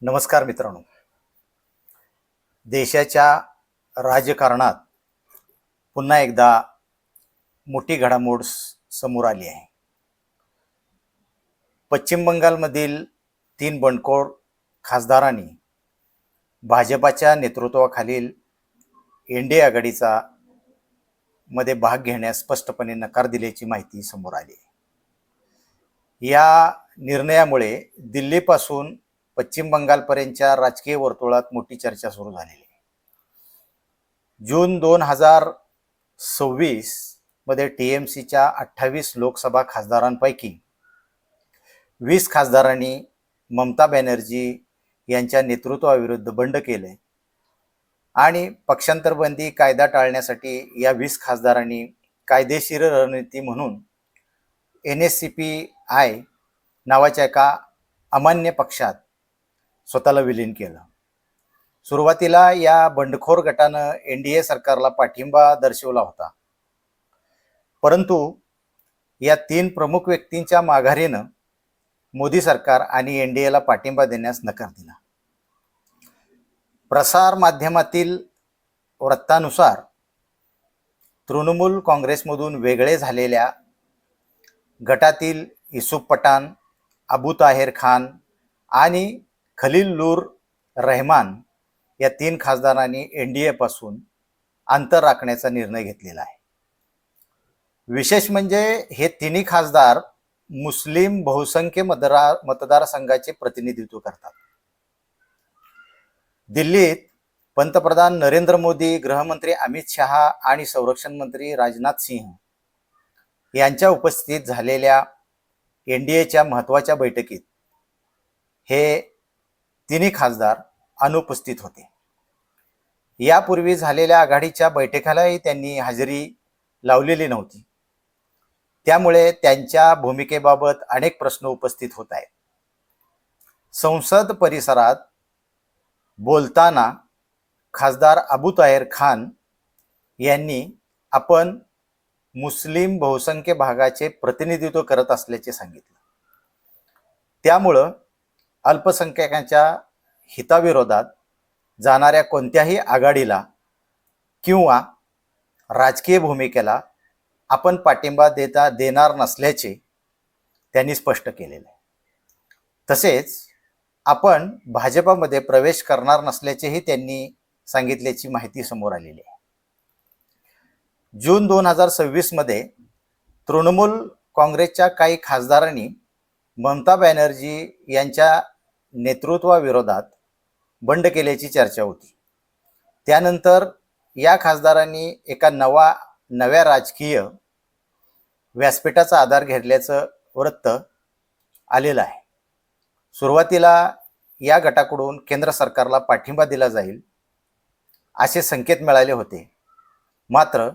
नमस्कार मित्रांनो. देशाच्या राजकारणात पुन्हा एकदा मोठी घडामोड समोर आली आहे. पश्चिम बंगालमधील 3 बंडखोर खासदारांनी भाजपाच्या नेतृत्वाखालील एनडीए आघाडीचा मध्ये भाग घेण्यास स्पष्टपणे नकार दिल्याची माहिती समोर आली आहे. या निर्णयामुळे दिल्लीपासून पश्चिम बंगालपर्यंतच्या राजकीय वर्तुळात मोठी चर्चा सुरू झालेली आहे. जून 2026 मध्ये टीएमसीच्या 28 लोकसभा खासदारांपैकी 20 खासदारांनी ममता बॅनर्जी यांच्या नेतृत्वाविरुद्ध बंड केले आणि पक्षांतरबंदी कायदा टाळण्यासाठी या 20 खासदारांनी कायदेशीर रणनीती म्हणून NSCPI नावाच्या एका अमान्य पक्षात स्वतःला विलीन केलं. सुरुवातीला या बंडखोर गटानं एनडीए सरकारला पाठिंबा दर्शवला होता, परंतु या 3 प्रमुख व्यक्तींच्या माघारीनं मोदी सरकार आणि एनडीएला पाठिंबा देण्यास नकार दिला. प्रसार माध्यमातील वृत्तानुसार तृणमूल काँग्रेसमधून वेगळे झालेल्या गटातील युसुफ पठाण, अबू ताहेर खान आणि खलीलुर रहमान या 3 खासदारांनी एनडीए पासून अंतर राखण्याचा निर्णय घेतलेला आहे. विशेष म्हणजे हे तिन्ही खासदार मुस्लिम बहुसंख्य मतदारसंघाचे प्रतिनिधित्व करतात. दिल्लीत पंतप्रधान नरेंद्र मोदी, गृहमंत्री अमित शहा आणि संरक्षण मंत्री राजनाथ सिंह यांच्या उपस्थितीत झालेल्या एनडीएच्या महत्त्वाच्या बैठकीत हे तिन्ही खासदार अनुपस्थित होते. यापूर्वी झालेल्या आघाडीच्या बैठकीलाही त्यांनी हजेरी लावलेली नव्हती. त्यामुळे त्यांच्या भूमिकेबाबत अनेक प्रश्न उपस्थित होत आहेत. संसद परिसरात बोलताना खासदार अबू ताहेर खान यांनी आपण मुस्लिम बहुसंख्य भागाचे प्रतिनिधित्व करत असल्याचे सांगितलं. त्यामुळं अल्पसंख्याकांच्या हिताविरोधात जाणाऱ्या कोणत्याही आघाडीला किंवा राजकीय भूमिकेला आपण पाठिंबा देणार नसल्याचे त्यांनी स्पष्ट केलेले आहे. तसेच आपण भाजपामध्ये प्रवेश करणार नसल्याचेही त्यांनी सांगितल्याची माहिती समोर आलेली आहे. जून 2026 मध्ये तृणमूल काँग्रेसच्या काही खासदारांनी ममता बॅनर्जी यांच्या नेतृत्वाविरोधात बंड केल्याची चर्चा होती. त्यानंतर या खासदारांनी एका नव्या राजकीय व्यासपीठाचा आधार घेतल्याचं वृत्त आलेलं आहे. सुरुवातीला या गटाकडून केंद्र सरकारला पाठिंबा दिला जाईल असे संकेत मिळाले होते. मात्र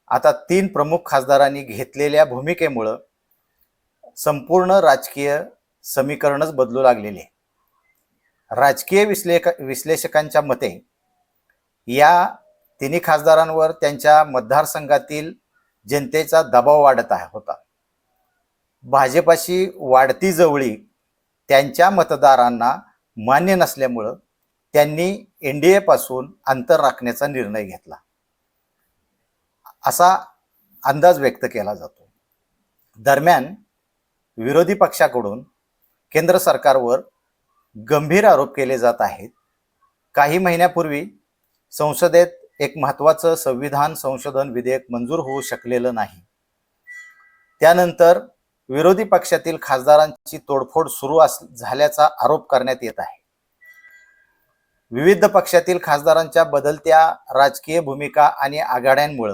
आता 3 प्रमुख खासदारांनी घेतलेल्या भूमिकेमुळं संपूर्ण राजकीय समीकरणच बदलू लागलेले आहे. राजकीय विश्लेषकांच्या मते या तिन्ही खासदारांवर त्यांच्या मतदारसंघातील जनतेचा दबाव वाढत होता. भाजपाशी वाढती जवळीक त्यांच्या मतदारांना मान्य नसल्यामुळं त्यांनी एनडीए पासून अंतर राखण्याचा निर्णय घेतला असा अंदाज व्यक्त केला जातो. दरम्यान विरोधी पक्षाकडून केंद्र सरकारवर गंभीर आरोप केले जात आहेत. काही महिन्यापूर्वी संसदेत एक महत्त्वाचं संविधान संशोधन विधेयक मंजूर होऊ शकलेलं नाही. त्यानंतर विरोधी पक्षातील खासदारांची तोडफोड सुरू झाल्याचा आरोप करण्यात येत आहे. विविध पक्षातील खासदारांच्या बदलत्या राजकीय भूमिका आणि आघाड्यांमुळे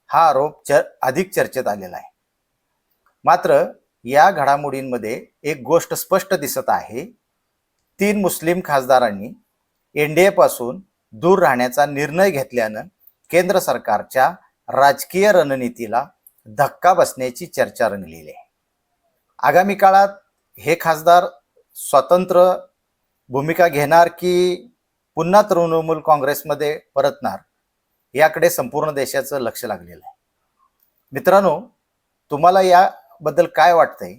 हा आरोप अधिक चर्चेत आलेला आहे. मात्र या घडामोडींमध्ये एक गोष्ट स्पष्ट दिसत आहे. 3 मुस्लिम खासदारांनी एनडीए पासून दूर राहण्याचा निर्णय घेतल्यानं केंद्र सरकारच्या राजकीय रणनीतीला धक्का बसण्याची चर्चा रंगलेली आहे. आगामी काळात हे खासदार स्वतंत्र भूमिका घेणार की पुन्हा तृणमूल काँग्रेसमध्ये परतणार याकडे संपूर्ण देशाचं लक्ष लागलेलं आहे. मित्रांनो, तुम्हाला याबद्दल काय वाटतंय?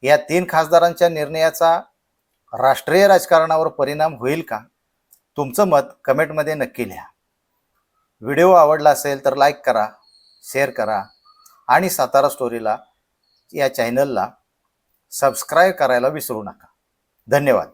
या 3 खासदारांच्या निर्णयाचा राष्ट्रीय राजकारणावर परिणाम होईल का? तुमचं मत कमेंटमध्ये नक्की लिहा. व्हिडिओ आवडला असेल तर लाईक करा, शेअर करा आणि सातारा स्टोरीला या चॅनलला सबस्क्राईब करायला विसरू नका. धन्यवाद.